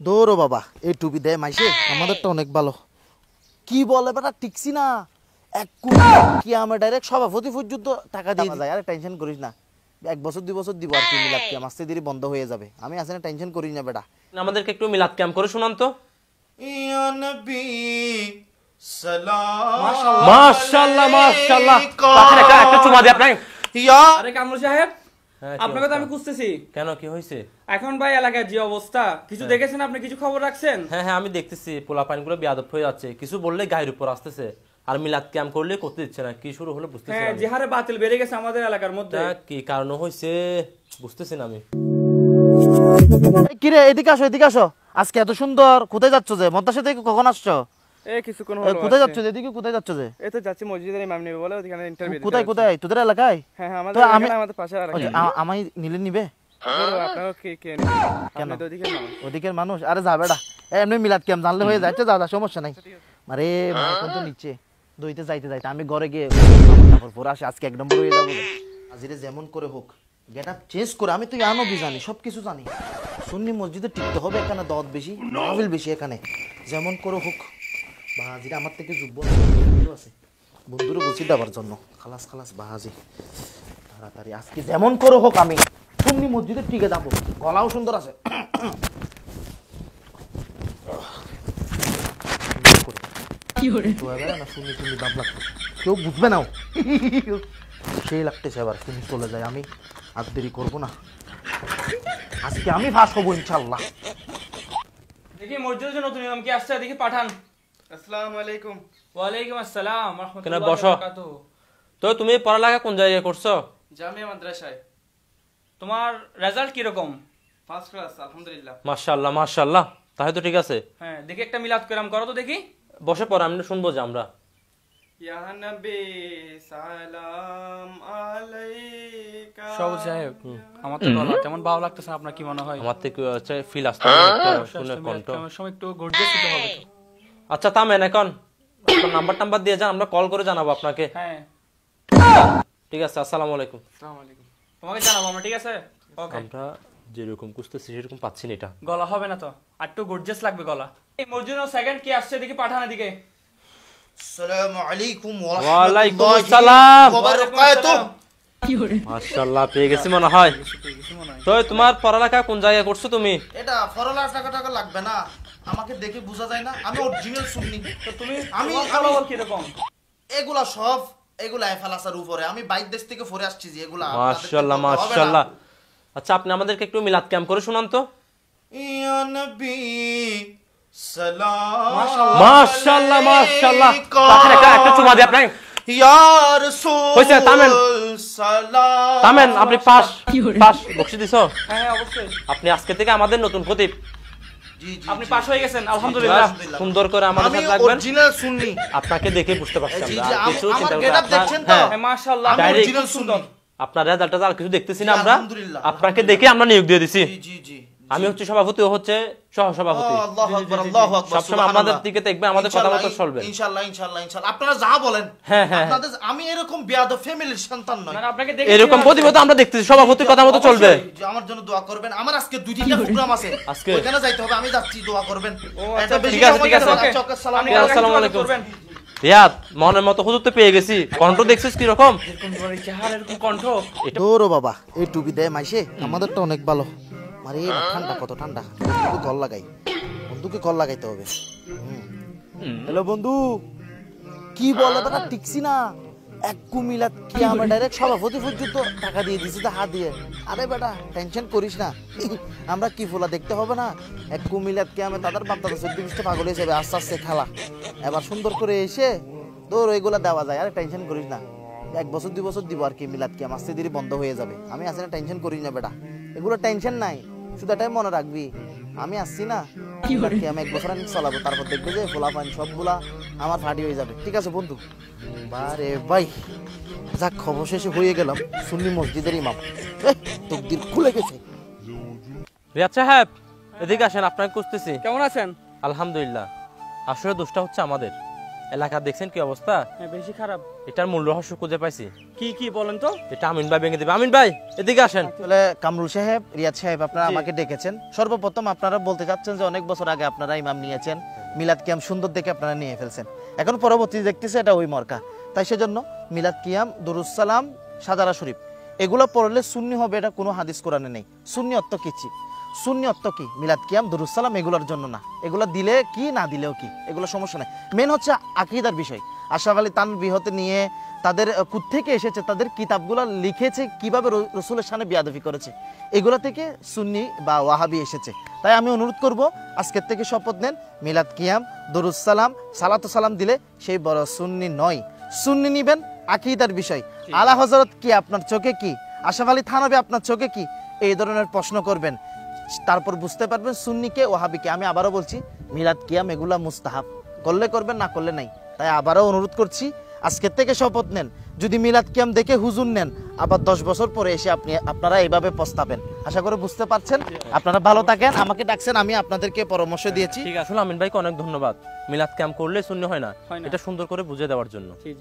দৌড়ো বাবা, এই টুপি দেয় মাইসে আমাদেরটা অনেক ভালো। কি বলে বেটা, টিকছি না। এক কোটি কি আমরা ডাইরেক্ট সভাপতি পর্যন্ত টাকা দিয়ে যায়। আরে টেনশন করিস না, 1 বছর 2 বছর দিব আর কি। মিলাদ ক্যাম্প আস্তে ধীরে বন্ধ হয়ে যাবে। আমি আসলে টেনশন করিস না বেটা। আমাদেরকে একটু মিলাদ ক্যাম্প করে শোনান তো। ইয়া নবী সালাম। মাশাআল্লাহ মাশাআল্লাহ। একটা চুমা দি আপনি। ইয়া আরে কামরুল সাহেব, আপনাকে তো আমি খুঁজতেছি। কেন, কি হয়েছে? এখন ভাই এলাকার যে অবস্থা, কিছু দেখেছেন আপনি? কিছু খবর রাখছেন? হ্যাঁ হ্যাঁ, আমি দেখতেছি পোলাপাইনগুলো বেয়াদব হয়ে যাচ্ছে। কিছু বললে গায়ের উপর আসতেছে, আর মিলাদ ক্যাম্প করলে করতে দিচ্ছে না। কি শুরু হলো বুঝতেছি হ্যাঁ, না। যে হারে বাতিল বেড়ে গেছে আমাদের এলাকার মধ্যে, কি কারণ হয়েছে বুঝতেছি না আমি। কিরে এদিকে আসো, এদিকে আসো। আজকে এত সুন্দর, কোথায় যাচ্ছ যে? মাদ্রাসা থেকে কখন আসছো? এই কিছুক্ষণ হলো। কোথায় যাচ্ছ? এদিকে কোথায় যাচ্ছ যে? এই তো যাচ্ছি মসজিদের ইমাম নেবে বলে, ওখানে ইন্টারভিউ। কোথায় কোথায়? তোদের এলাকায়? হ্যাঁ হ্যাঁ, আমাদের এলাকায়, আমাদের পাশে এলাকায়। আমায় নিলে নিবে? আপনারা কে কেন? আপনি তো ওদিকে না। ওদিকের মানুষ? আরে যা বেটা, এমনি মিলাদ ক্যাম্প জানলে হয়ে যাচ্ছে। যা যা, সমস্যা নাই। আরে মাইকন তো নিচে দইতে যাইতে যাইতে আমি ঘরে গিয়ে তারপর পরে আসি। আজকে 1 নম্বর হয়ে যাবো। আজিরে যেমন করে হোক গেটআপ চেঞ্জ করে, আমি তো আনো জানি, সবকিছু জানি। সুন্নি মসজিদে টিকতে হবে, এখানে দত বেশি, মাহফিল বেশি এখানে। যেমন করে হোক বাহাজিরা আমার থেকে যুব্য আছে, বন্ধুরও বলছি দেওয়ার জন্য। খালাস খালাস বাহাজি, তাড়াতাড়ি আজকে যেমন করে হোক আমি সুন্নি মসজিদে টিকে যাবো। গলাও সুন্দর আছে। কেউ বুঝবে না, সেই লাগতেছে। এবার তুমি চলে যায়, আমি আর দেরি করবো না। আজকে আমি ফাঁস হবো ইনশাল্লাহ। দেখি মসজিদের জন্য নতুন ইমাম কি আসছে, দেখি পাঠান। আসসালামু আলাইকুম। ওয়ালাইকুম আসসালাম ওয়া রাহমাতুল্লাহি ওয়া বারাকাতুহু। তো তুমি পড়ালেখা কোন জায়গায় করছো? জামিয়া মাদ্রাসায়। তোমার রেজাল্ট কি রকম? ফার্স্ট ক্লাস আলহামদুলিল্লাহ। মাশাআল্লাহ মাশাআল্লাহ, তাহলে তো ঠিক আছে। হ্যাঁ, দেখি একটা মিলাদ কিরাম করো তো দেখি। বসে পড়া, আমি শুনবো যে আমরা। ইয়া নবী সালাম আলাইকা। সবুজ সাহেব, আমার তো গলা কেমন ভালো লাগতেছে, আপনার কি মনে হয়? আমার থেকে হচ্ছে ফিল আসছে, শুনে কণ্ঠ সময় একটু গর্জিয়াস হতে হবে তো। আচ্ছা থামেন, এখন আপনার নাম্বার দিয়ে যান, আমরা কল করে জানাবো আপনাকে। হ্যাঁ ঠিক আছে, আসসালামু আলাইকুম। আসসালামু আলাইকুম। তোমাকে জানাবো আমরা, ঠিক আছে? ওকে। আমরা যেরকম খুঁজতেছি সেরকম পাচ্ছি না। এটা গলা হবে না তো, আর একটু গর্জিয়াস লাগবে গলা। এই মসজিদের সেকেন্ড কি আসছে দেখি, পাঠান এদিকে। আসসালামু আলাইকুম ওয়া ওয়ালাইকুম রাহমাতুল্লাহি আসসালাম ওয়া বারাকাতুহু। মাশাআল্লাহ, পেয়ে গেছি মনে হয়। তো তোমার পড়ালেখা কোন জায়গায় করছো তুমি? এটা ফরলা টাকা টাকা লাগবে না, আমাকে দেখে বোঝা যায় না আমি অরিজিনাল সুন্নি। তো তুমি আমি কি রকম? এগুলা সব এগুলা ফালাসার উপরে, আমি বাইক দেশ থেকে ফরে আসছি যে এগুলা। মাশাআল্লাহ মাশাআল্লাহ। আচ্ছা আপনি আমাদেরকে একটু মিলাদ ক্যাম্প করে শোনান তো। ইয়া নবী সালাম। মাশাআল্লাহ মাশাআল্লাহ। একটা চুমা দি আপনি। ইয়া রাসূল হইছে, থামেন সালাম। থামেন, আপনি পাস পাস বকশি দিছো। হ্যাঁ অবশ্যই। আপনি আজকে থেকে আমাদের নতুন খতিব। জি জি, আপনি পাস হয়ে গেছেন আলহামদুলিল্লাহ। সুন্দর করে আমাদের সাথে আমি রাখবেন। অরিজিনাল সুন্নি। আপনাকে দেখে বুঝতে পারছি জি আমরা। জি, আর কিছু আমার চিন্তা গেটআপ করতে দেখছেন তো? হ্যাঁ মাশাআল্লাহ, আমি ডাইরেক্ট অরিজিনাল সুন্নি। আপনার রেজাল্টটা আর কিছু দেখতেছি না জি, আমরা। আলহামদুলিল্লাহ, আপনাকে দেখে আমরা নিয়োগ দিয়ে দিছি। জি জি জি। আমি হচ্ছে সভাপতি, ও হচ্ছে সহসভাপতি। আল্লাহু আকবার আল্লাহু আকবার। সবসময় আমাদের দিকে দেখবে, আমাদের কথা মতো চলবে। ইনশাআল্লাহ ইনশাআল্লাহ ইনশাআল্লাহ। আপনারা যা বলেন। হ্যাঁ হ্যাঁ, আপনাদের আমি এরকম বেয়াদব ফ্যামিলির সন্তান নই। মানে আপনাকে দেখে এরকম প্রতিভা আমরা দেখতেছি, সভাপতির কথা মতো চলবে। যে আমার জন্য দোয়া করবেন। আমার আজকে 2-3টা প্রোগ্রাম আছে, আজকে ওখানে যাইতে হবে। আমি যাচ্ছি, দোয়া করবেন। আচ্ছা, এটা বেশি ঠিক আছে, সময় ঠিক আছে। গেছে না। আচ্ছা, ওকে, আসসালামু আপনি আলাইকুম। আসসালামু আলাইকুম। করবেন। রিয়াদ, মনের মতো হুজুর তো পেয়ে গেছি। কণ্ঠ দেখছিস কি রকম? এরকম করে চেহারা, এরকম কণ্ঠ। দৌড়ো বাবা, এই টুপি দেয় মাইসে আমাদেরটা অনেক ভালো। আরে ঠান্ডা, কত ঠান্ডা। বন্ধুকে কল লাগাই, বন্ধুকে কল লাগাইতে হবে। হ্যালো বন্ধু, কি বলে বেটা, টিকছি না। এক কুমিলাত কি আমরা ডাইরেক্ট সভাপতি পর্যন্ত টাকা দিয়ে দিছি তো হাত দিয়ে। আরে বেটা টেনশন করিস না, আমরা কি ফোলা দেখতে হবে না। এক কুমিলাত কি আমি তাদের বাপ দাদা 14-20টা পাগল হয়ে যাবে। আস্তে আস্তে খেলা এবার সুন্দর করে এসে দৌড় এগুলা দেওয়া যায়। আরে টেনশন করিস না, 1 বছর 2 বছর দিব আর কি। মিলাদ কি আস্তে ধীরে বন্ধ হয়ে যাবে। আমি আসলে টেনশন করিস না বেটা, এগুলো টেনশন নাই। শুধু এটাই মনে রাখবি, আমি আসছি না, আমি 1 বছর আমি চালাবো। তারপর দেখবে যে ফোলা পানি সবগুলা আমার ফাটি হয়ে যাবে। ঠিক আছে বন্ধু? বারে ভাই, যাক খবর শেষে হয়ে গেলাম সুন্নি মসজিদের ইমাম। তকদির খুলে গেছে। রিয়াদ সাহেব এদিকে আসেন, আপনাকে খুঁজতেছি। কেমন আছেন? আলহামদুলিল্লাহ। আসলে দোষটা হচ্ছে আমাদের। এলাকা দেখছেন কি অবস্থা? হ্যাঁ বেশি খারাপ। এটার মূল রহস্য খুঁজে পাইছি। কি বলেন তো? এটা আমিন ভাই ভেঙে দেবে। আমিন ভাই এদিকে আসেন। তাহলে কামরুল সাহেব, রিয়াদ সাহেব, আপনারা আমাকে ডেকেছেন। সর্বপ্রথম আপনারা বলতে চাচ্ছেন যে অনেক বছর আগে আপনারা ইমাম নিয়েছেন, মিলাদ কিয়াম সুন্দর দেখে আপনারা নিয়ে ফেলছেন। এখন পরবর্তী দেখতেছে এটা ওই মরকা, তাই সেজন্য মিলাদ কিয়াম, দুরুস সালাম, সাজারা শরীফ এগুলো পড়লে সুন্নি হবে, এটা কোনো হাদিস কোরআনে নেই। সুন্নি অর্থ কি? সুন্নি অর্থ কি? মিলাদ কিয়াম, দুরুস সালাম এগুলোর জন্য না। এগুলো দিলে কি, না দিলেও কি, এগুলো সমস্যা নাই। মেন হচ্ছে আকীদার বিষয়। আশরাফ আলী থানভী হতে নিয়ে তাদের কোত্থেকে এসেছে, তাদের কিতাবগুলো লিখেছে কিভাবে রসুলের সামনে বিয়াদবি করেছে, এগুলো থেকে সুন্নি বা ওয়াহাবি এসেছে। তাই আমি অনুরোধ করব আজকের থেকে শপথ নেন, মিলাদ কিয়াম, দুরুস সালাম, সালাতু সালাম দিলে সেই বড় সুন্নি নয়। সুন্নি নিবেন আকীদার বিষয়। আলা হযরত কি আপনার চোখে কি, আশরাফ আলী থানভী আপনার চোখে কি, এই ধরনের প্রশ্ন করবেন, তারপর বুঝতে পারবেন সুন্নিকে ওয়াহাবিকে। আমি আবারও বলছি, মিলাদ কিয়াম এগুলা মুস্তাহাব, করলে করবেন, না করলে নাই। তাই আবারও অনুরোধ করছি, আজকের থেকে শপথ নেন, যদি মিলাদ কিয়াম দেখে হুজুর নেন, আবার 10 বছর পরে এসে আপনারা এইভাবে পস্তাবেন। আশা করি বুঝতে পারছেন। আপনারা ভালো থাকেন। আমাকে ডাকছেন, আমি আপনাদেরকে পরামর্শ দিয়েছি। ঠিক আছে, আসলে আমিন ভাইকে অনেক ধন্যবাদ। মিলাদ ক্যাম্প করলে শূন্য হয় না, হয় না। এটা সুন্দর করে বুঝিয়ে দেওয়ার জন্য। জি।